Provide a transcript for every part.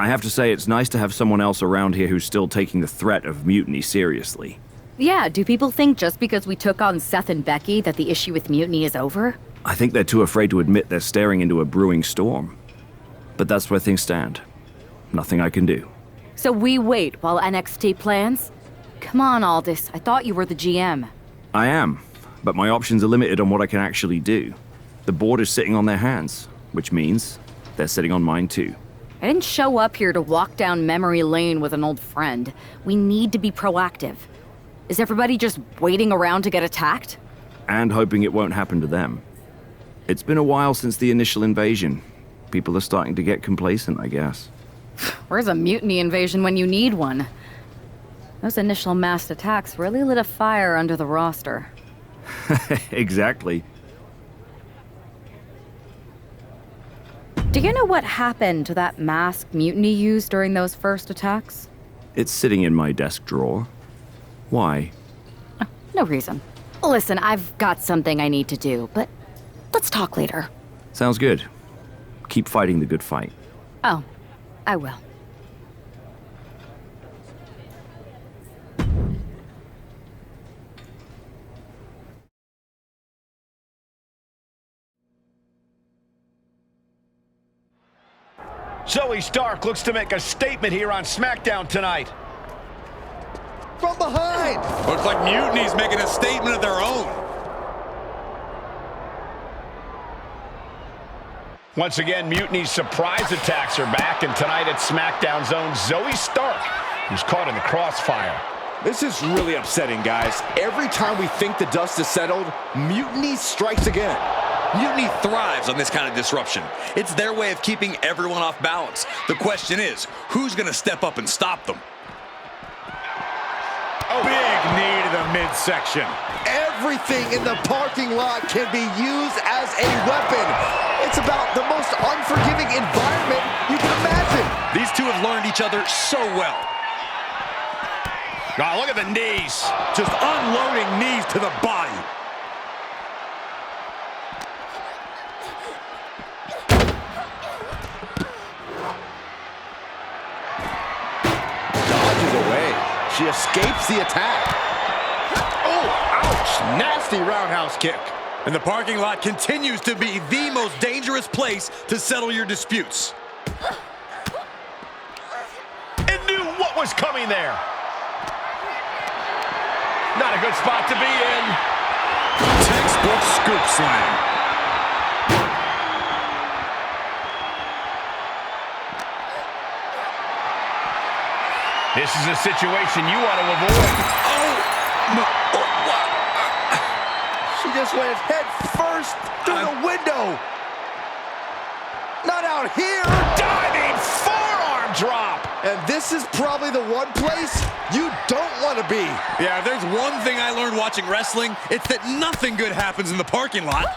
I have to say it's nice to have someone else around here who's still taking the threat of mutiny seriously. Yeah, do people think just because we took on Seth and Becky that the issue with mutiny is over? I think they're too afraid to admit they're staring into a brewing storm. But that's where things stand. Nothing I can do. So we wait while NXT plans? Come on, Aldous, I thought you were the GM. I am, but my options are limited on what I can actually do. The board is sitting on their hands, which means they're sitting on mine too. I didn't show up here to walk down memory lane with an old friend. We need to be proactive. Is everybody just waiting around to get attacked? And hoping it won't happen to them. It's been a while since the initial invasion. People are starting to get complacent, I guess. Where's a mutiny invasion when you need one? Those initial mass attacks really lit a fire under the roster. Exactly. Do you know what happened to that mask Mutiny used during those first attacks? It's sitting in my desk drawer. Why? No reason. Listen, I've got something I need to do, but let's talk later. Sounds good. Keep fighting the good fight. Oh, I will. Zoe Stark looks to make a statement here on SmackDown tonight. From behind! Looks like Mutiny's making a statement of their own. Once again, Mutiny's surprise attacks are back, and tonight at SmackDown's own Zoe Stark, who's caught in the crossfire. This is really upsetting, guys. Every time we think the dust is settled, Mutiny strikes again. Mutiny thrives on this kind of disruption. It's their way of keeping everyone off balance. The question is, who's going to step up and stop them? Oh, big knee to the midsection. Everything in the parking lot can be used as a weapon. It's about the most unforgiving environment you can imagine. These two have learned each other so well. Oh, look at the knees. Just unloading knees to the body. Dodges away. She escapes the attack. Oh, ouch. Nasty roundhouse kick. And the parking lot continues to be the most dangerous place to settle your disputes. And knew what was coming there. Not a good spot to be in. Textbook scoop slam. This is a situation you want to avoid. Oh! No. She just went head first through the window. Not out here. Diving forearm drop. And this is probably the one place you don't want to be. Yeah, if there's one thing I learned watching wrestling, it's that nothing good happens in the parking lot.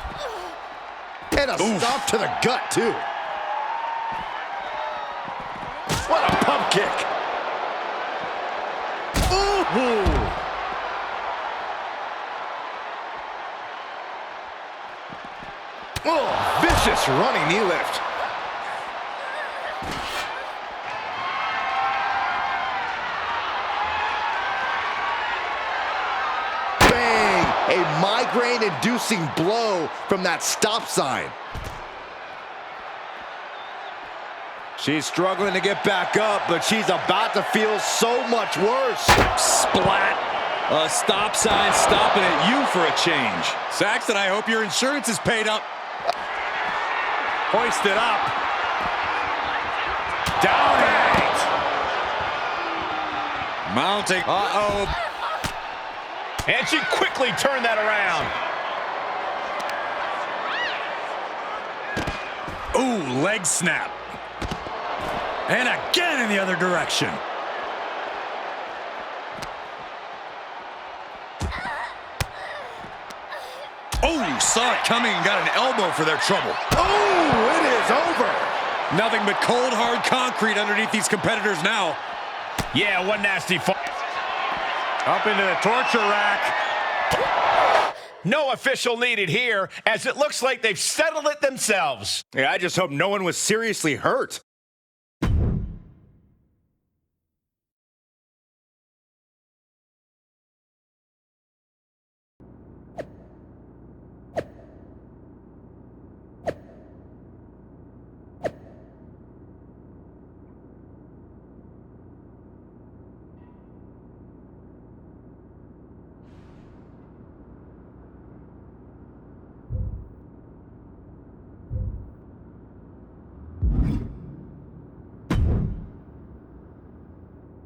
And a stop to the gut, too. What a pump kick. Ooh. Oh, vicious running knee lift. Bang! A migraine-inducing blow from that stop sign. She's struggling to get back up, but she's about to feel so much worse. Splat. A stop sign stopping at you for a change. Saxton, I hope your insurance is paid up. Hoisted up. Down it. Mounting. Uh-oh. And she quickly turned that around. Ooh, leg snap. And again in the other direction. Oh, saw it coming and got an elbow for their trouble. Oh, it is over. Nothing but cold, hard concrete underneath these competitors now. Yeah, one nasty fall. Up into the torture rack. No official needed here, as it looks like they've settled it themselves. Yeah, I just hope no one was seriously hurt.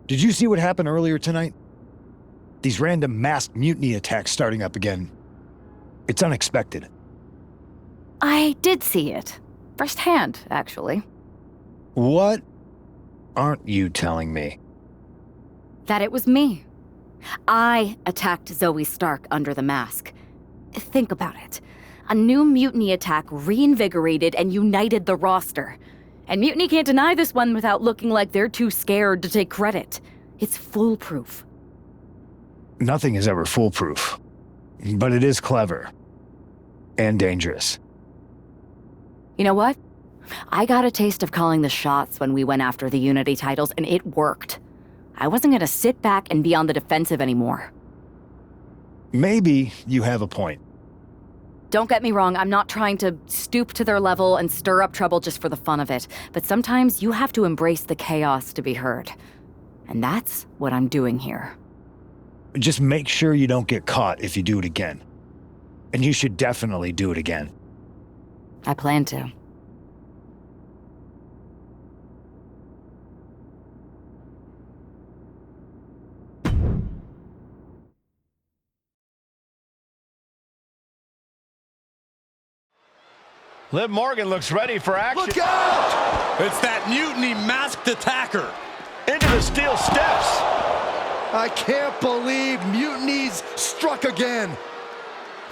Did you see what happened earlier tonight? These random masked mutiny attacks starting up again. It's unexpected. I did see it. Firsthand, actually. What aren't you telling me? That it was me. I attacked Zoe Stark under the mask. Think about it. A new mutiny attack reinvigorated and united the roster. And Mutiny can't deny this one without looking like they're too scared to take credit. It's foolproof. Nothing is ever foolproof. But it is clever. And dangerous. You know what? I got a taste of calling the shots when we went after the Unity titles, and it worked. I wasn't gonna sit back and be on the defensive anymore. Maybe you have a point. Don't get me wrong, I'm not trying to stoop to their level and stir up trouble just for the fun of it, but sometimes you have to embrace the chaos to be heard. And that's what I'm doing here. Just make sure you don't get caught if you do it again. And you should definitely do it again. I plan to. Liv Morgan looks ready for action. Look out! It's that Mutiny masked attacker. Into the steel steps. I can't believe Mutiny's struck again.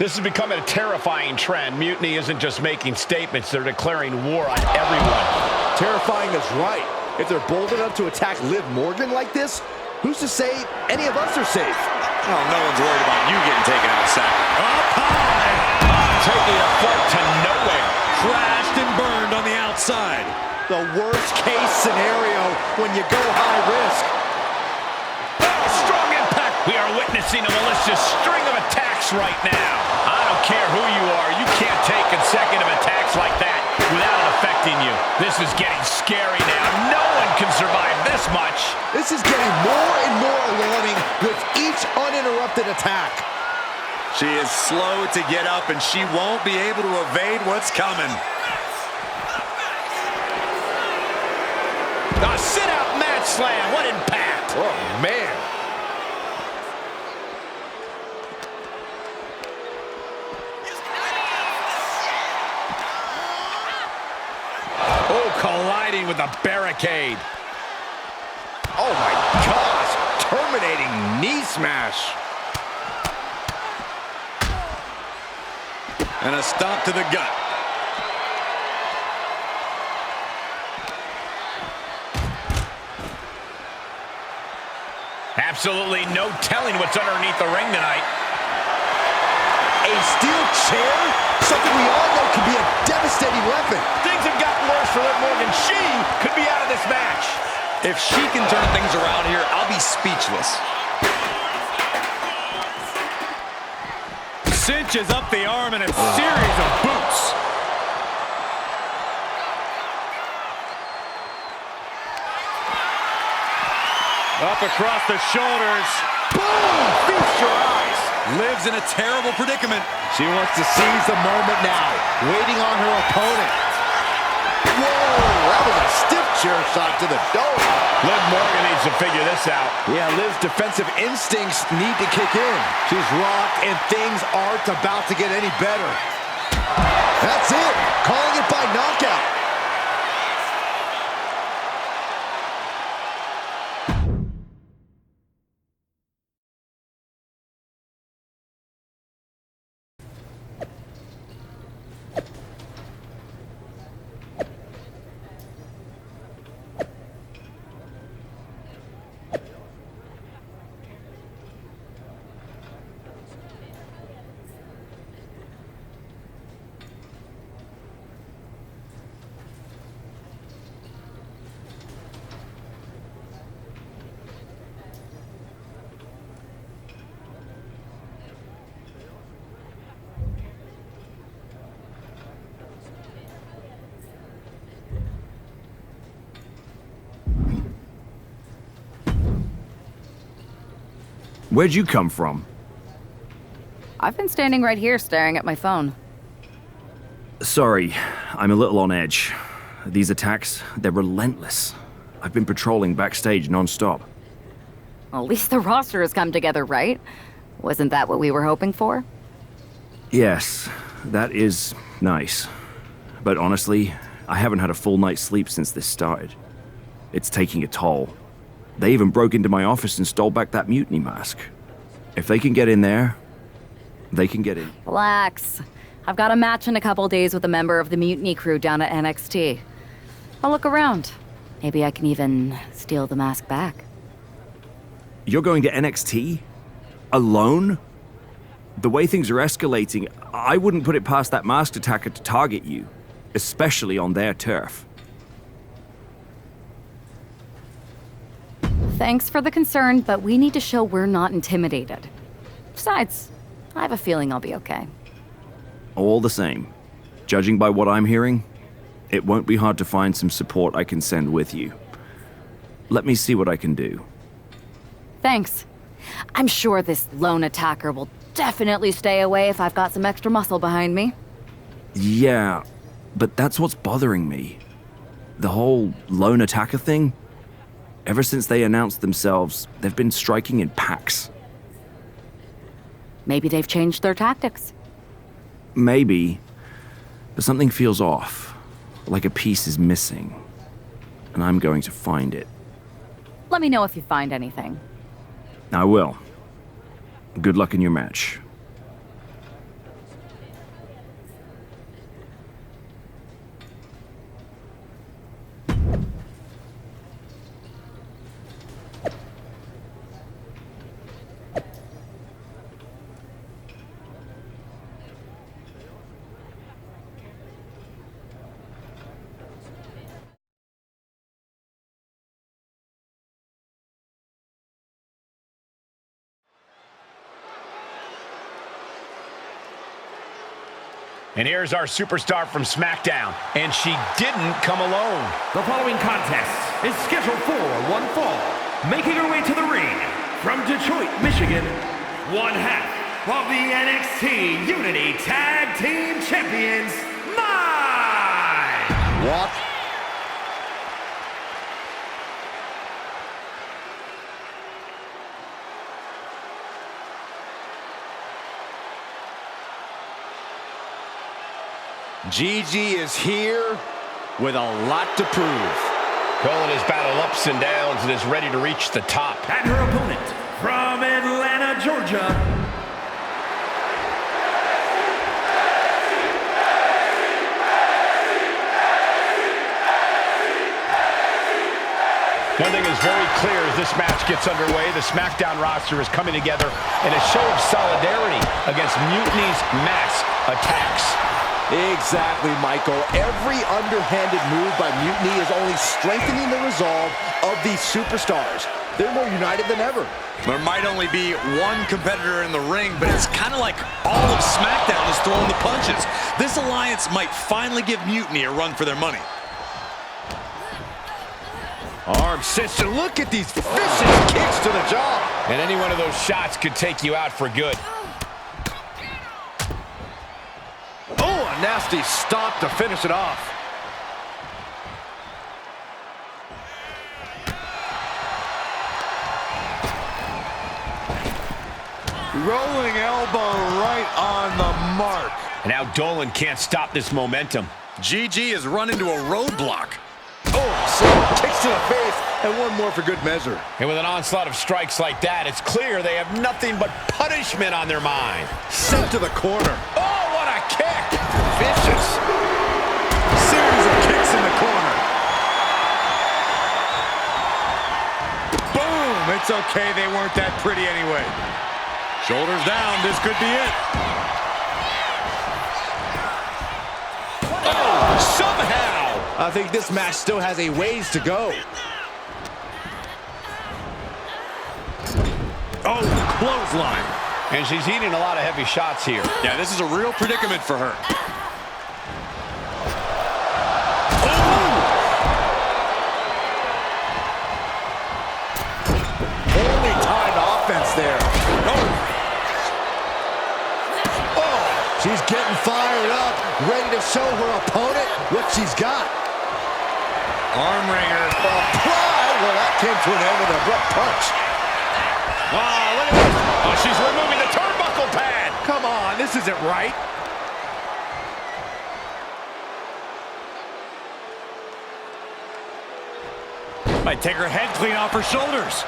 This is becoming a terrifying trend. Mutiny isn't just making statements, they're declaring war on everyone. Terrifying is right. If they're bold enough to attack Liv Morgan like this, who's to say any of us are safe? Oh, no one's worried about you getting taken outside. Up high! Taking a flight to nowhere. Crashed and burned on the outside. The worst case scenario when you go high risk. Strong impact. We are witnessing a malicious string of attacks right now. I don't care who you are. You can't take consecutive attacks like that without it affecting you. This is getting scary now. No one can survive this much. This is getting more and more alarming with each uninterrupted attack. She is slow to get up, and she won't be able to evade what's coming. A sit-out mat slam. What impact. Oh, man. Oh, colliding with a barricade. Oh, my gosh. Terminating knee smash. And a stomp to the gut. Absolutely no telling what's underneath the ring tonight. A steel chair? Something we all know can be a devastating weapon. Things have gotten worse for Liv Morgan. She could be out of this match. If she can turn things around here, I'll be speechless. Cinches up the arm in a series of boots. Up across the shoulders. Boom! Feast your eyes. Liv's in a terrible predicament. She wants to seize the moment now, waiting on her opponent. Whoa, that was a stiff chair shot to the dome. Liv Morgan needs to figure this out. Yeah, Liv's defensive instincts need to kick in. She's rocked, and things aren't about to get any better. That's it, calling it by knockout. Where'd you come from? I've been standing right here staring at my phone. Sorry, I'm a little on edge. These attacks, they're relentless. I've been patrolling backstage non-stop. At least the roster has come together, right? Wasn't that what we were hoping for? Yes, that is nice. But honestly, I haven't had a full night's sleep since this started. It's taking a toll. They even broke into my office and stole back that Mutiny mask. If they can get in there, they can get in. Relax. I've got a match in a couple days with a member of the Mutiny crew down at NXT. I'll look around. Maybe I can even steal the mask back. You're going to NXT? Alone? The way things are escalating, I wouldn't put it past that masked attacker to target you, especially on their turf. Thanks for the concern, but we need to show we're not intimidated. Besides, I have a feeling I'll be okay. All the same, judging by what I'm hearing, it won't be hard to find some support I can send with you. Let me see what I can do. Thanks. I'm sure this lone attacker will definitely stay away if I've got some extra muscle behind me. Yeah, but that's what's bothering me. The whole lone attacker thing? Ever since they announced themselves, they've been striking in packs. Maybe they've changed their tactics. Maybe, but something feels off, like a piece is missing, and I'm going to find it. Let me know if you find anything. I will. Good luck in your match. And here's our superstar from SmackDown, and she didn't come alone. The following contest is scheduled for one fall. Making her way to the ring from Detroit, Michigan, one half of the NXT Unity Tag Team Champions, MyRise! What? Gigi is here with a lot to prove. Calling his battle ups and downs and is ready to reach the top. And her opponent from Atlanta, Georgia. One thing is very clear as this match gets underway, the SmackDown roster is coming together in a show of solidarity against Mutiny's mass attacks. Exactly, Michael. Every underhanded move by Mutiny is only strengthening the resolve of these superstars. They're more united than ever. There might only be one competitor in the ring, but it's kind of like all of SmackDown is throwing the punches. This alliance might finally give Mutiny a run for their money. Arm cinched. Look at these vicious kicks to the jaw. And any one of those shots could take you out for good. Oh, a nasty stop to finish it off. Rolling elbow right on the mark. And now Dolan can't stop this momentum. Gigi has run into a roadblock. Oh, so kicks to the face, and one more for good measure. And with an onslaught of strikes like that, it's clear they have nothing but punishment on their mind. Sent to the corner. Oh, what a kick! Vicious. Series of kicks in the corner. Boom! It's okay, they weren't that pretty anyway. Shoulders down, this could be it. Oh, somehow! I think this match still has a ways to go. Oh, clothesline. And she's eating a lot of heavy shots here. Yeah, this is a real predicament for her. Only timed offense there. Oh, she's getting fired up, ready to show her opponent what she's got. Arm wringer applied. Well, that came to an end with an abrupt punch. Oh, look at this. Oh, she's removing the turnbuckle pad. Come on, this isn't right. Might take her head clean off her shoulders.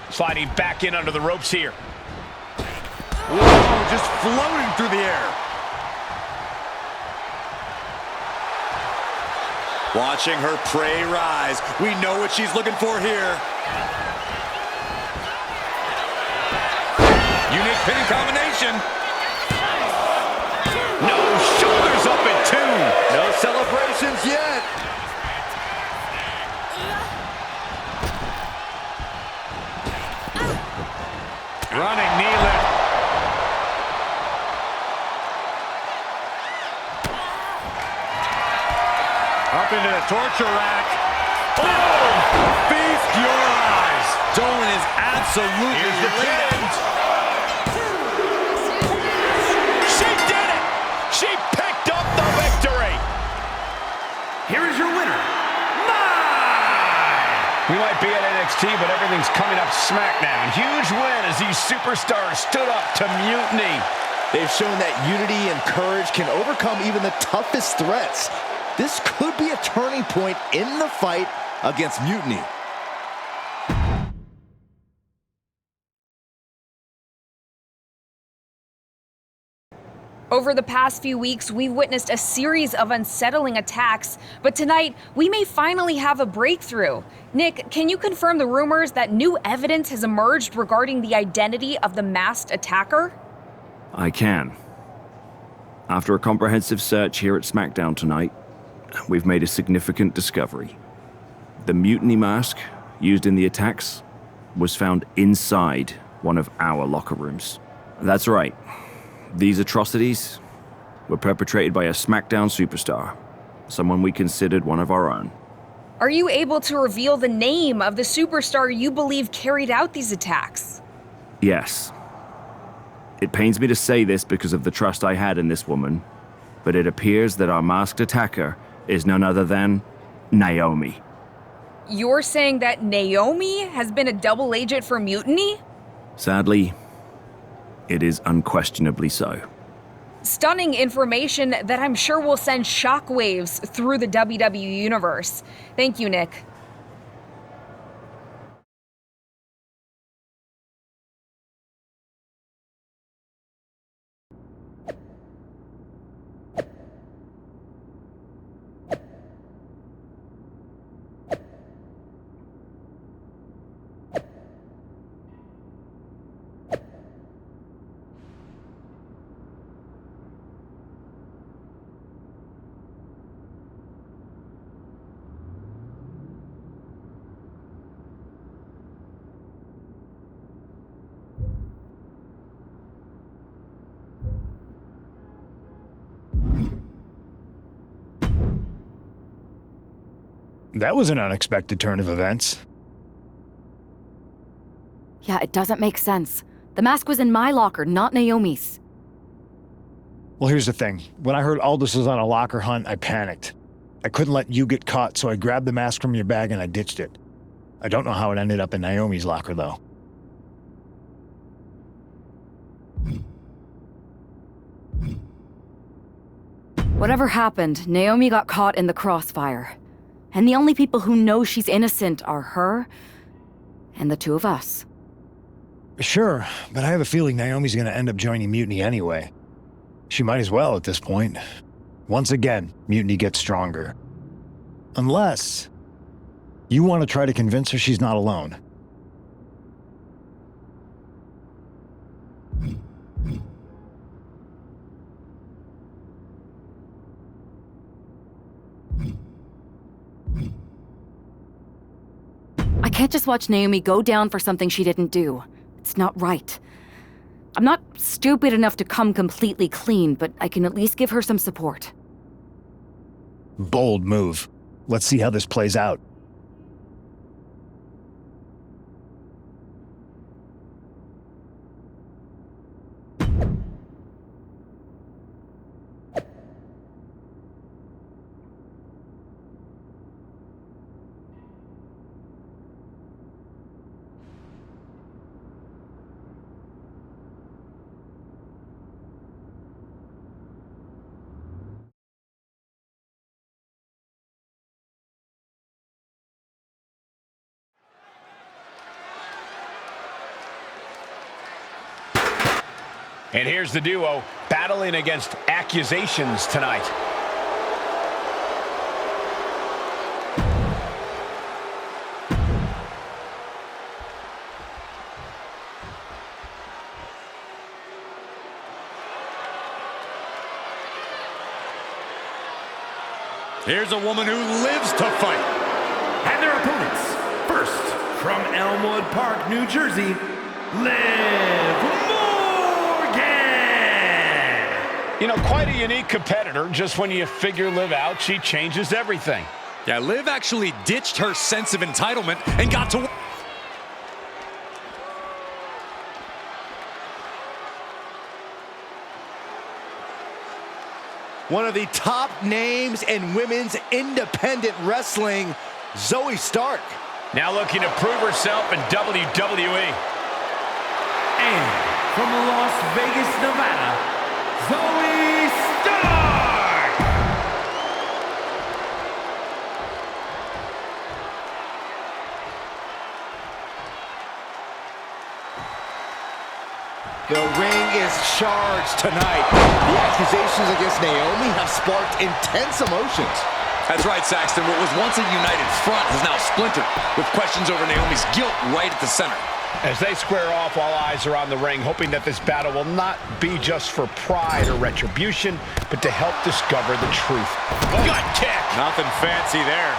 Sliding back in under the ropes here. Whoa, just floating through the air. Watching her prey rise. We know what she's looking for here. Unique pinning combination. No, shoulders up at 2. No celebrations yet. Running knee lift. Up into the torture rack. Oh! Feast your eyes. Dolan is absolutely Here's the pin. She did it! She picked up the victory! Here is your winner, We might be at NXT, but everything's coming up SmackDown. Huge win as these superstars stood up to Mutiny. They've shown that unity and courage can overcome even the toughest threats. This could be a turning point in the fight against Mutiny. Over the past few weeks, we've witnessed a series of unsettling attacks, but tonight, we may finally have a breakthrough. Nick, can you confirm the rumors that new evidence has emerged regarding the identity of the masked attacker? I can. After a comprehensive search here at SmackDown tonight, we've made a significant discovery. The Mutiny mask used in the attacks was found inside one of our locker rooms. That's right. These atrocities were perpetrated by a SmackDown superstar, someone we considered one of our own. Are you able to reveal the name of the superstar you believe carried out these attacks? Yes. It pains me to say this because of the trust I had in this woman, but it appears that our masked attacker is none other than Naomi. You're saying that Naomi has been a double agent for Mutiny? Sadly, it is unquestionably so. Stunning information that I'm sure will send shockwaves through the WWE universe. Thank you, Nick. That was an unexpected turn of events. Yeah, it doesn't make sense. The mask was in my locker, not Naomi's. Well, here's the thing. When I heard Aldous was on a locker hunt, I panicked. I couldn't let you get caught, so I grabbed the mask from your bag and I ditched it. I don't know how it ended up in Naomi's locker, though. Whatever happened, Naomi got caught in the crossfire. And the only people who know she's innocent are her and the two of us. Sure, but I have a feeling Naomi's gonna end up joining Mutiny anyway. She might as well at this point. Once again, Mutiny gets stronger. Unless you want to try to convince her she's not alone. I can't just watch Naomi go down for something she didn't do. It's not right. I'm not stupid enough to come completely clean, but I can at least give her some support. Bold move. Let's see how this plays out. And here's the duo battling against accusations tonight. Here's a woman who lives to fight. And their opponents, first, from Elmwood Park, New Jersey, Liv Morgan! You know, quite a unique competitor. Just when you figure Liv out, she changes everything. Yeah, Liv actually ditched her sense of entitlement and got to... One of the top names in women's independent wrestling, Zoe Stark. Now looking to prove herself in WWE. And from Las Vegas, Nevada, Zoe Stark! The ring is charged tonight. The accusations against Naomi have sparked intense emotions. That's right, Saxton. What was once a united front has now splintered, with questions over Naomi's guilt right at the center. As they square off, all eyes are on the ring, hoping that this battle will not be just for pride or retribution, but to help discover the truth. Gut kick! Nothing fancy there.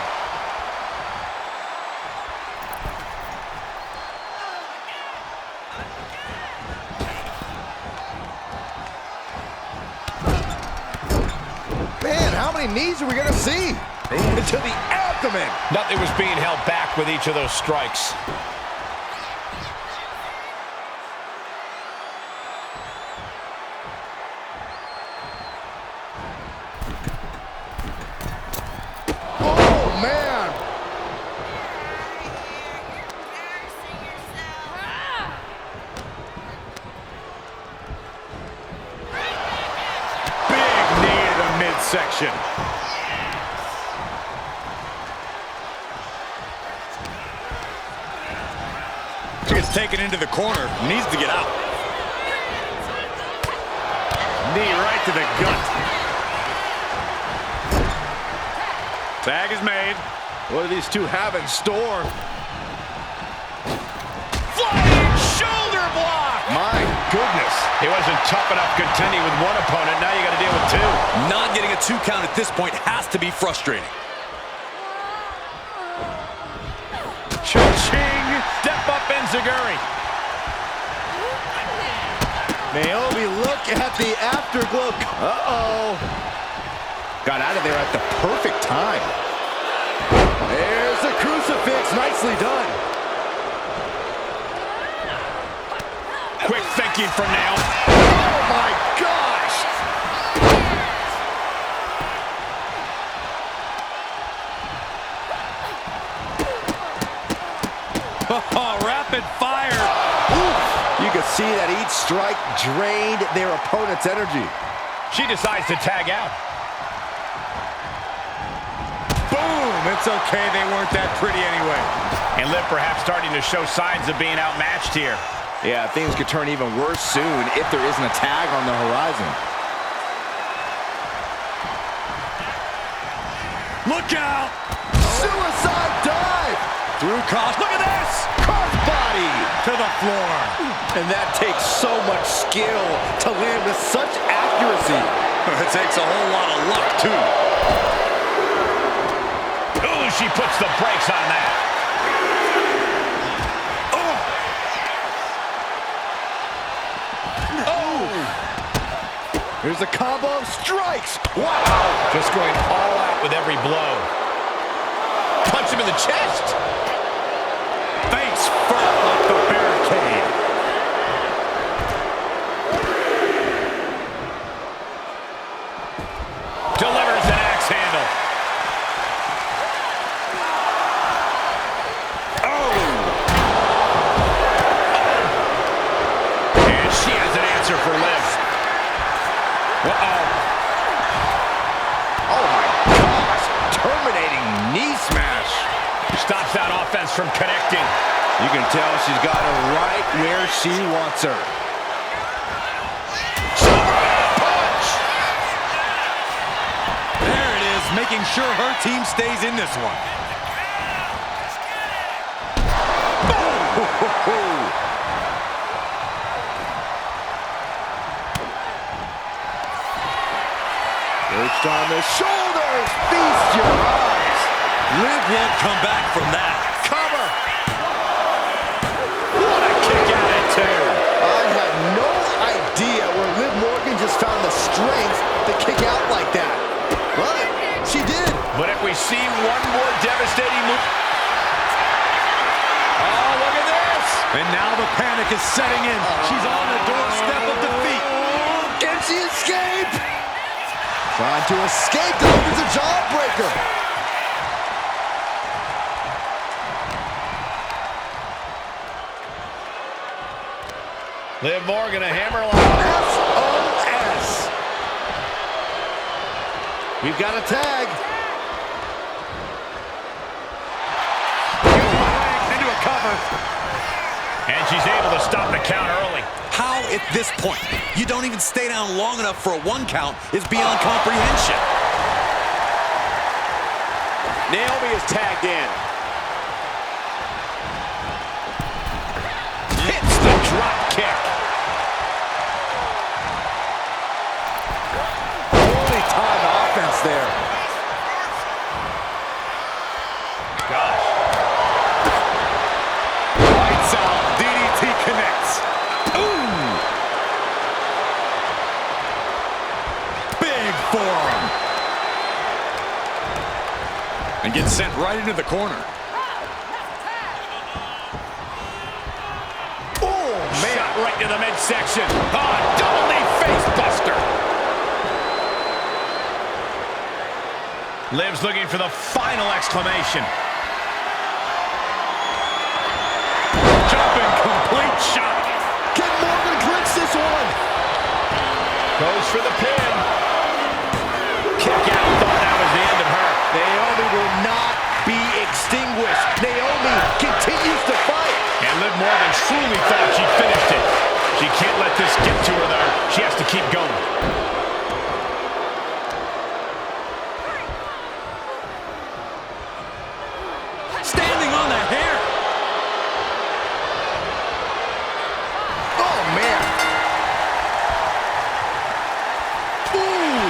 Man, how many knees are we going to see? Into the abdomen. Nothing was being held back with each of those strikes. Oh, man. Big knee to the midsection. She gets taken into the corner. Needs to get out. Knee right to the gut. Tag is made. What do these two have in store? Flying shoulder block. My goodness. He wasn't tough enough contending with one opponent. Now you got to deal with two. Not getting a 2 count at this point has to be frustrating. Cha-ching! Step up enziguri. Naomi, look at the afterglow. Uh-oh. Got out of there at the perfect time. There's the crucifix. Nicely done. Quick thinking from Naomi. Oh, my gosh. Oh, rapid fire. Oof. You can see that each strike drained their opponent's energy. She decides to tag out. Boom! It's okay, they weren't that pretty anyway. And Liv perhaps starting to show signs of being outmatched here. Yeah, things could turn even worse soon if there isn't a tag on the horizon. Look out! Suicide dive! Through cost. Look at this! Crossbody! To the floor. And that takes so much skill to land with such accuracy. It takes a whole lot of luck, too. Ooh, she puts the brakes on that. Here's a combo of strikes. Wow! Just going all out with every blow. Punch him in the chest. Face first off the barricade. Delivers an axe handle. And she has an answer for Liv. Uh-oh. Oh my gosh! Terminating knee smash. Stops that offense from connecting. You can tell she's got her right where she wants her. making sure her team stays in this one. Perched on the shoulders, feast your eyes. Liv won't come back from that. Cover. What a kick out at two. I had no idea where Liv Morgan just found the strength to kick out like that. But she did. But if we see one more devastating move. Oh, look at this. And now the panic is setting in. She's on the doorstep of defeat. Can she escape? Trying to escape, delivers a jawbreaker. Liv Morgan, a hammerlock. SOS. We've got a tag. Into a cover. And she's able to stop the count early. How, at this point, you don't even stay down long enough for a 1 count is beyond comprehension. Naomi is tagged in. Hits the drop kick. Holy time offense there. Gosh. Lights out. DDT connects. Ooh! Big forearm. And gets sent right into the corner. Oh, man. Shot right to the midsection. Oh, double knee face buster. Liv's looking for the final exclamation. Jumping complete shot. Can Morgan clinch this one? Goes for the pin. Kick out. Thought that was the end of her. Naomi will not be extinguished. Naomi continues to fight. And Liv Morgan truly thought she finished it. She can't let this get to her there. She has to keep going. Standing on the hair. Oh, man. Ooh.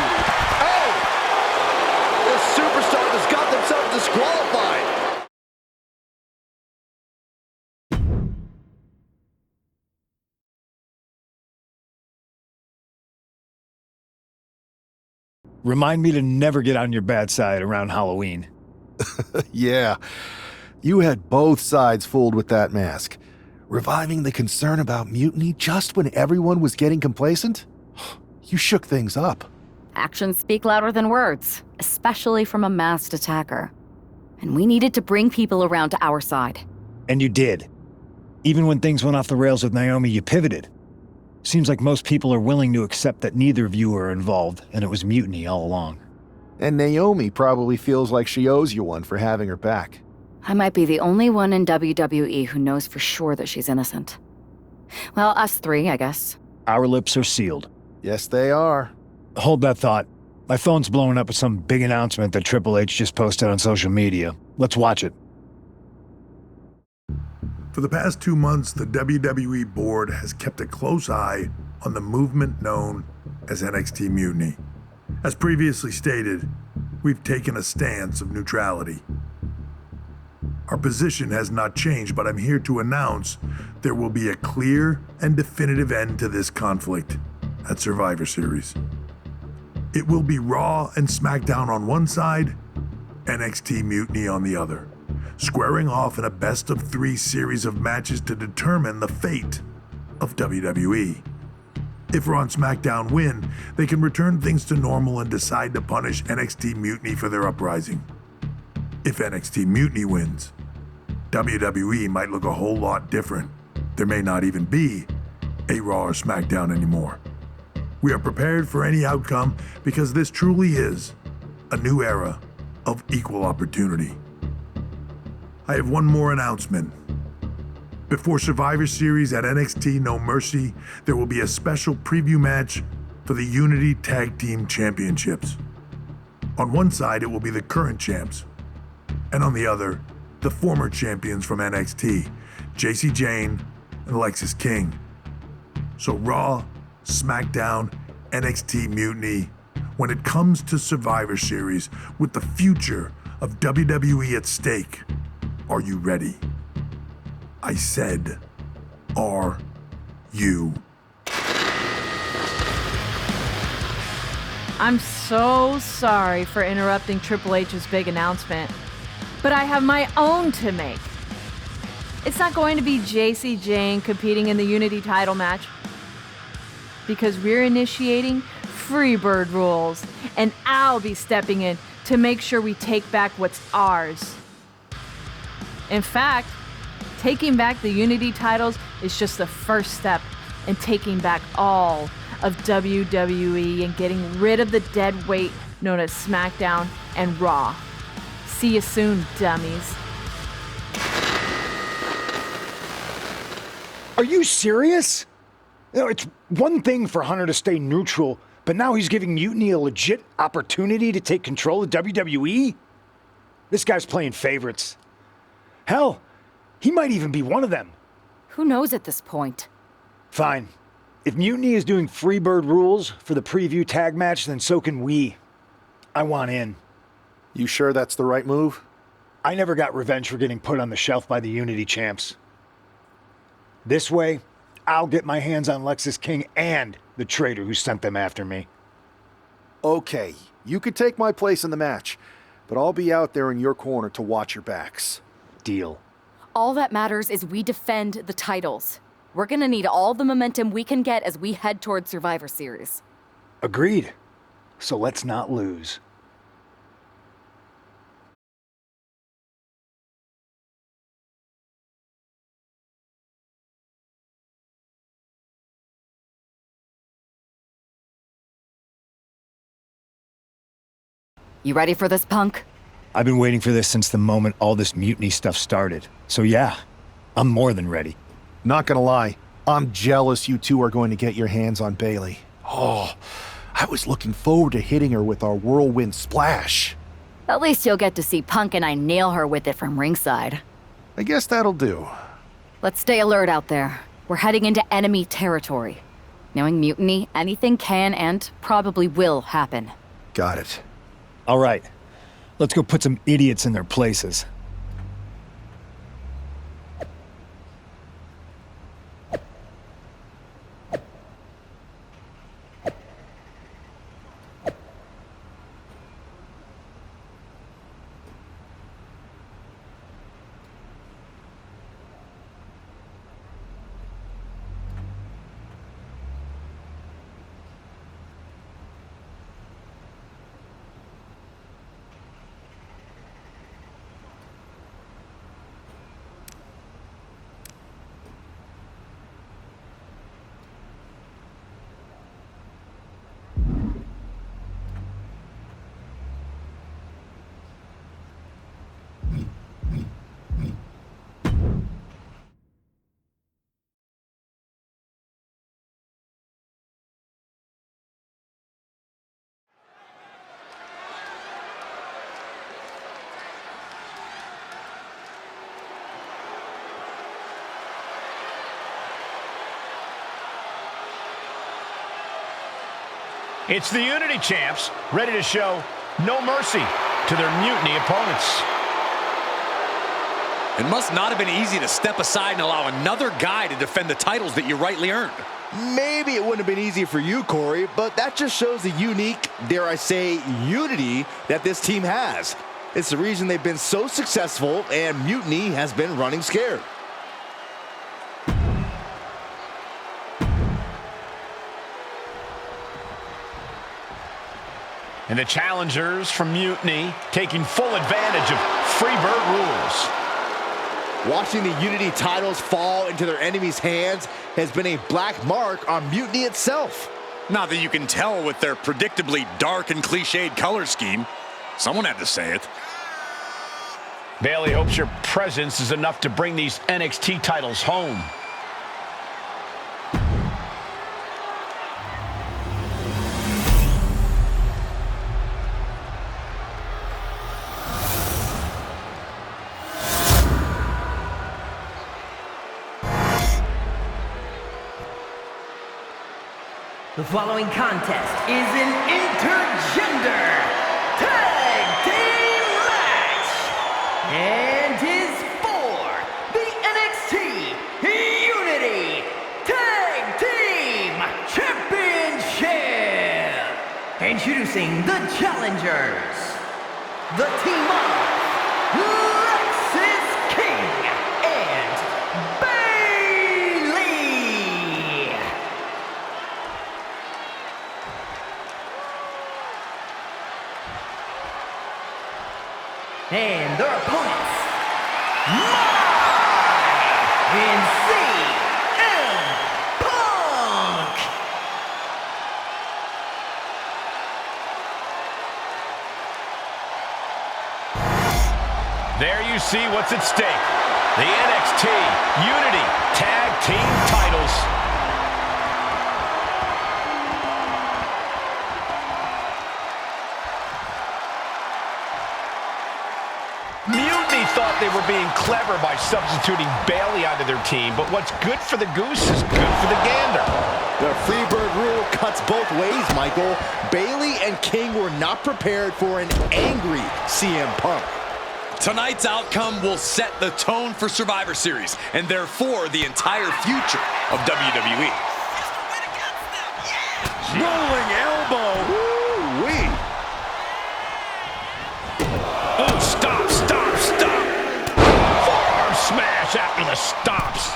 Oh. This superstar has got themselves disqualified. Remind me to never get on your bad side around Halloween. Yeah, you had both sides fooled with that mask. Reviving the concern about mutiny just when everyone was getting complacent? You shook things up. Actions speak louder than words, especially from a masked attacker. And we needed to bring people around to our side. And you did. Even when things went off the rails with Naomi, you pivoted. Seems like most people are willing to accept that neither of you were involved, and it was mutiny all along. And Naomi probably feels like she owes you one for having her back. I might be the only one in WWE who knows for sure that she's innocent. Well, us three, I guess. Our lips are sealed. Yes, they are. Hold that thought. My phone's blowing up with some big announcement that Triple H just posted on social media. Let's watch it. For the past 2 months, the WWE board has kept a close eye on the movement known as NXT Mutiny. As previously stated, we've taken a stance of neutrality. Our position has not changed, but I'm here to announce there will be a clear and definitive end to this conflict at Survivor Series. It will be Raw and SmackDown on one side, NXT Mutiny on the other, squaring off in a best-of-3 series of matches to determine the fate of WWE. If Raw and SmackDown win, they can return things to normal and decide to punish NXT Mutiny for their uprising. If NXT Mutiny wins, WWE might look a whole lot different. There may not even be a Raw or SmackDown anymore. We are prepared for any outcome because this truly is a new era of equal opportunity. I have one more announcement. Before Survivor Series at NXT No Mercy, there will be a special preview match for the Unity Tag Team Championships. On one side, it will be the current champs, and on the other, the former champions from NXT, JC Jane and Alexis King. So Raw, SmackDown, NXT Mutiny, when it comes to Survivor Series with the future of WWE at stake, are you ready? I said, are you? I'm so sorry for interrupting Triple H's big announcement, but I have my own to make. It's not going to be JC Jane competing in the Unity title match, because we're initiating Freebird rules, and I'll be stepping in to make sure we take back what's ours. In fact, taking back the Unity titles is just the first step in taking back all of WWE and getting rid of the dead weight known as SmackDown and Raw. See you soon, dummies. Are you serious? You know, it's one thing for Hunter to stay neutral, but now he's giving Mutiny a legit opportunity to take control of WWE? This guy's playing favorites. Hell, he might even be one of them. Who knows at this point? Fine. If Mutiny is doing Freebird rules for the preview tag match, then so can we. I want in. You sure that's the right move? I never got revenge for getting put on the shelf by the Unity champs. This way, I'll get my hands on Lexis King and the traitor who sent them after me. Okay, you could take my place in the match, but I'll be out there in your corner to watch your backs. Deal. All that matters is we defend the titles. We're gonna need all the momentum we can get as we head toward Survivor Series. Agreed. So let's not lose. You ready for this, punk? I've been waiting for this since the moment all this Mutiny stuff started. So yeah, I'm more than ready. Not gonna lie, I'm jealous you two are going to get your hands on Bayley. Oh, I was looking forward to hitting her with our whirlwind splash. At least you'll get to see Punk and I nail her with it from ringside. I guess that'll do. Let's stay alert out there. We're heading into enemy territory. Knowing Mutiny, anything can and probably will happen. Got it. All right, let's go put some idiots in their places. It's the Unity champs, ready to show no mercy to their Mutiny opponents. It must not have been easy to step aside and allow another guy to defend the titles that you rightly earned. Maybe it wouldn't have been easy for you, Corey, but that just shows the unique, dare I say, unity that this team has. It's the reason they've been so successful and Mutiny has been running scared. And the challengers from Mutiny taking full advantage of Freebird rules. Watching the Unity titles fall into their enemies' hands has been a black mark on Mutiny itself. Not that you can tell with their predictably dark and cliched color scheme. Someone had to say it. Bayley hopes your presence is enough to bring these NXT titles home. The following contest is an intergender tag team match and is for the NXT Unity Tag Team Championship. Introducing the challengers, the team of Lexis King and Bailey. And their opponents, MyRise and CM Punk. There you see what's at stake. The NXT Unity Tag Team titles. Mutiny thought they were being clever by substituting Bailey onto their team, but what's good for the goose is good for the gander. The Freebird rule cuts both ways, Michael. Bailey and King were not prepared for an angry CM Punk. Tonight's outcome will set the tone for Survivor Series, and therefore the entire future of WWE. Rolling elbow. Woo-wee. Oh, stop, stop, stop. Forearm smash after the stops.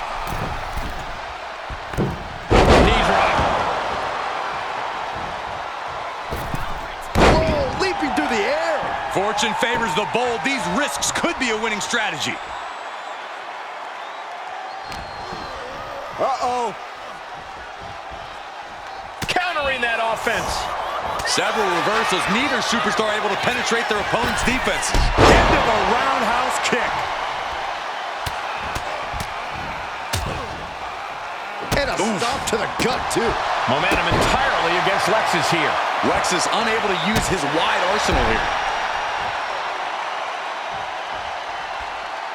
Knee drop. Whoa, leaping through the air. Fortune favors the bold. These risks could be a winning strategy. Uh-oh. Countering that offense. Several reversals. Neither superstar able to penetrate their opponent's defenses. Into the roundhouse kick. And a stop to the gut, too. Momentum entirely against Lexis here. Lexis unable to use his wide arsenal here.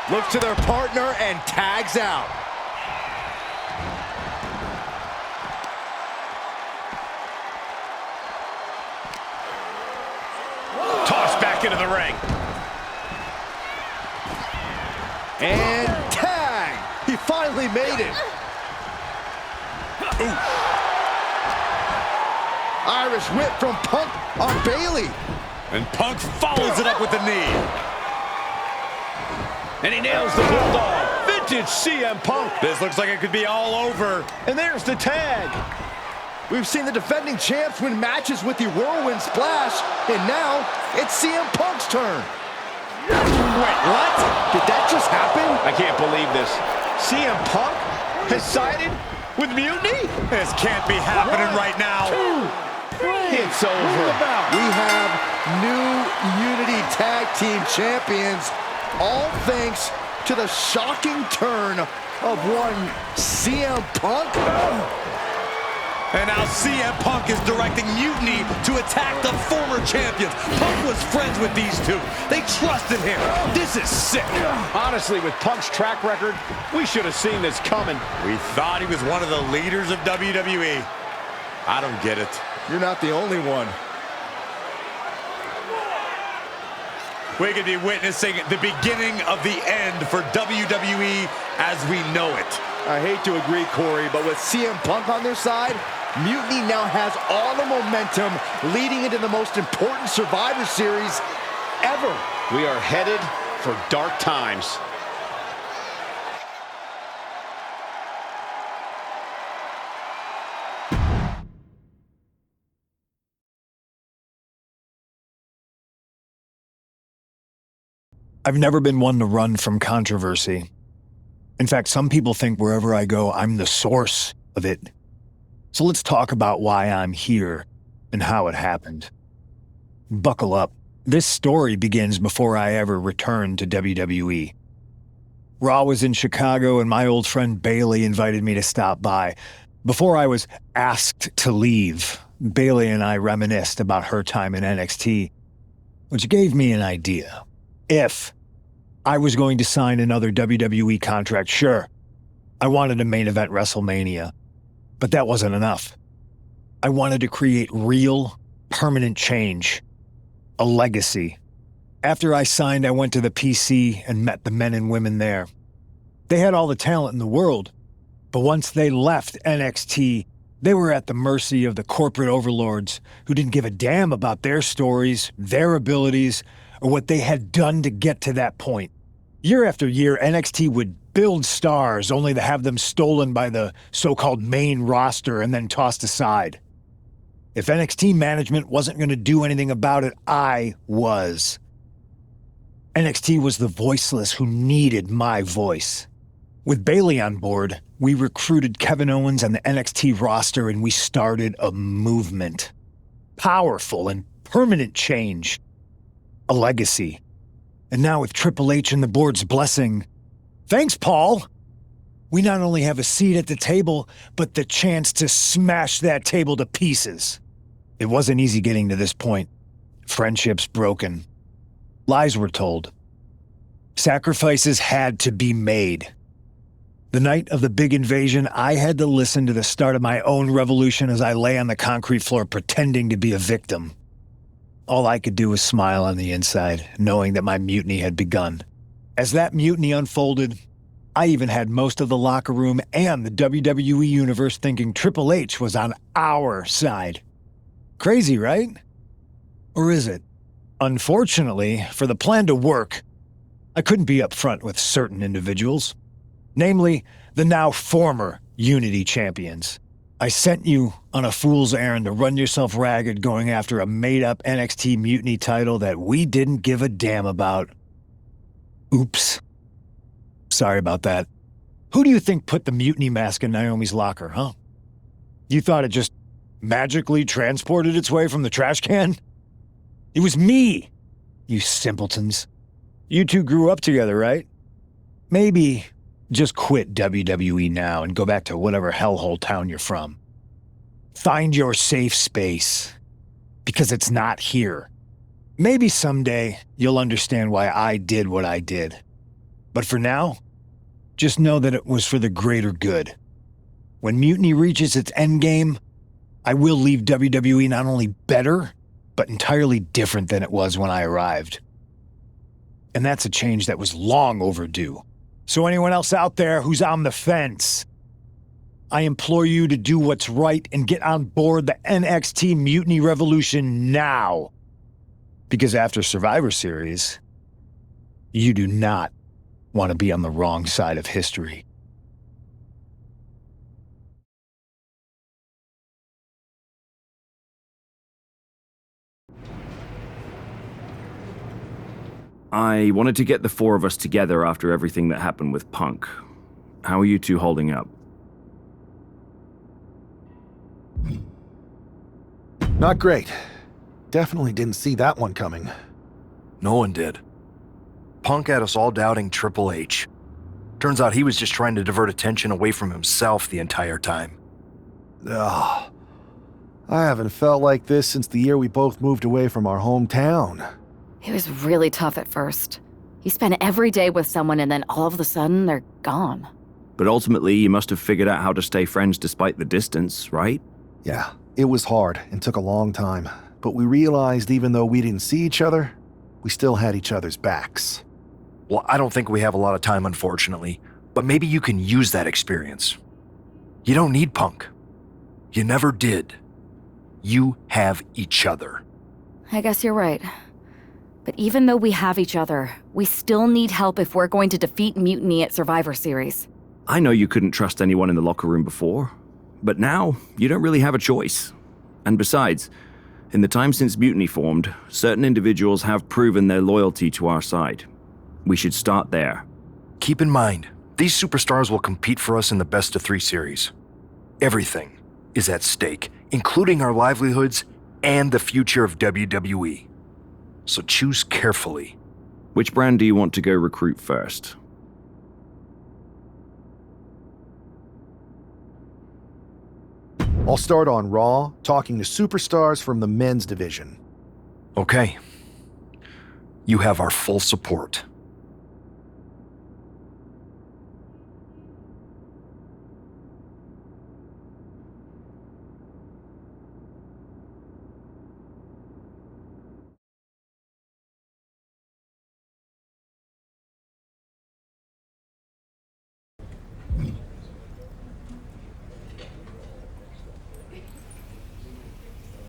Looks to their partner and tags out. Tossed back into the ring. And tag! He finally made it. Ooh. Irish whip from Punk on Bailey. And Punk follows it up with the knee. And he nails the Bulldog. Vintage CM Punk. This looks like it could be all over. And there's the tag. We've seen the defending champs win matches with the Whirlwind Splash, and now it's CM Punk's turn. Wait, what? Did that just happen? I can't believe this. CM Punk has sided with Mutiny? This can't be happening right now. It's over. We have new Unity Tag Team Champions, all thanks to the shocking turn of one CM Punk. And now CM Punk is directing Mutiny to attack the former champions. Punk was friends with these two. They trusted him. This is sick. Honestly, with Punk's track record, we should have seen this coming. We thought he was one of the leaders of WWE. I don't get it. You're not the only one. We could be witnessing the beginning of the end for WWE as we know it. I hate to agree, Corey, but with CM Punk on their side, Mutiny now has all the momentum leading into the most important Survivor Series ever. We are headed for dark times. I've never been one to run from controversy. In fact, some people think wherever I go, I'm the source of it. So let's talk about why I'm here and how it happened. Buckle up. This story begins before I ever returned to WWE. Raw was in Chicago and my old friend Bailey invited me to stop by. Before I was asked to leave, Bailey and I reminisced about her time in NXT, which gave me an idea. If I was going to sign another WWE contract, sure, I wanted a main event WrestleMania, but that wasn't enough. I wanted to create real, permanent change. A legacy. After I signed, I went to the PC and met the men and women there. They had all the talent in the world, but once they left NXT, they were at the mercy of the corporate overlords who didn't give a damn about their stories, their abilities, or what they had done to get to that point. Year after year, NXT would build stars only to have them stolen by the so-called main roster and then tossed aside. If NXT management wasn't going to do anything about it, I was. NXT was the voiceless who needed my voice. With Bayley on board, we recruited Kevin Owens and the NXT roster and we started a movement. Powerful and permanent change. A legacy. And now with Triple H and the board's blessing, thanks, Paul! We not only have a seat at the table, but the chance to smash that table to pieces. It wasn't easy getting to this point. Friendships broken. Lies were told. Sacrifices had to be made. The night of the big invasion, I had to listen to the start of my own revolution as I lay on the concrete floor pretending to be a victim. All I could do was smile on the inside, knowing that my mutiny had begun. As that mutiny unfolded, I even had most of the locker room and the WWE Universe thinking Triple H was on our side. Crazy, right? Or is it? Unfortunately, for the plan to work, I couldn't be upfront with certain individuals. Namely, the now former Unity champions. I sent you on a fool's errand to run yourself ragged going after a made-up NXT Mutiny title that we didn't give a damn about. Oops. Sorry about that. Who do you think put the Mutiny mask in Naomi's locker, huh? You thought it just magically transported its way from the trash can? It was me, you simpletons. You two grew up together, right? Maybe just quit WWE now and go back to whatever hellhole town you're from. Find your safe space, because it's not here. Maybe someday you'll understand why I did what I did. But for now, just know that it was for the greater good. When Mutiny reaches its endgame, I will leave WWE not only better, but entirely different than it was when I arrived. And that's a change that was long overdue. So anyone else out there who's on the fence, I implore you to do what's right and get on board the NXT Mutiny Revolution now. Because after Survivor Series, you do not want to be on the wrong side of history. I wanted to get the four of us together after everything that happened with Punk. How are you two holding up? Not great. Definitely didn't see that one coming. No one did. Punk had us all doubting Triple H. Turns out he was just trying to divert attention away from himself the entire time. Ugh. I haven't felt like this since the year we both moved away from our hometown. It was really tough at first. You spend every day with someone and then all of a sudden they're gone. But ultimately, you must have figured out how to stay friends despite the distance, right? Yeah, it was hard and took a long time. But we realized even though we didn't see each other, we still had each other's backs. Well, I don't think we have a lot of time, unfortunately. But maybe you can use that experience. You don't need Punk. You never did. You have each other. I guess you're right. But even though we have each other, we still need help if we're going to defeat Mutiny at Survivor Series. I know you couldn't trust anyone in the locker room before, but now you don't really have a choice. And besides, in the time since Mutiny formed, certain individuals have proven their loyalty to our side. We should start there. Keep in mind, these superstars will compete for us in the best-of-3 series. Everything is at stake, including our livelihoods and the future of WWE. So choose carefully. Which brand do you want to go recruit first? I'll start on Raw, talking to superstars from the men's division. Okay. You have our full support.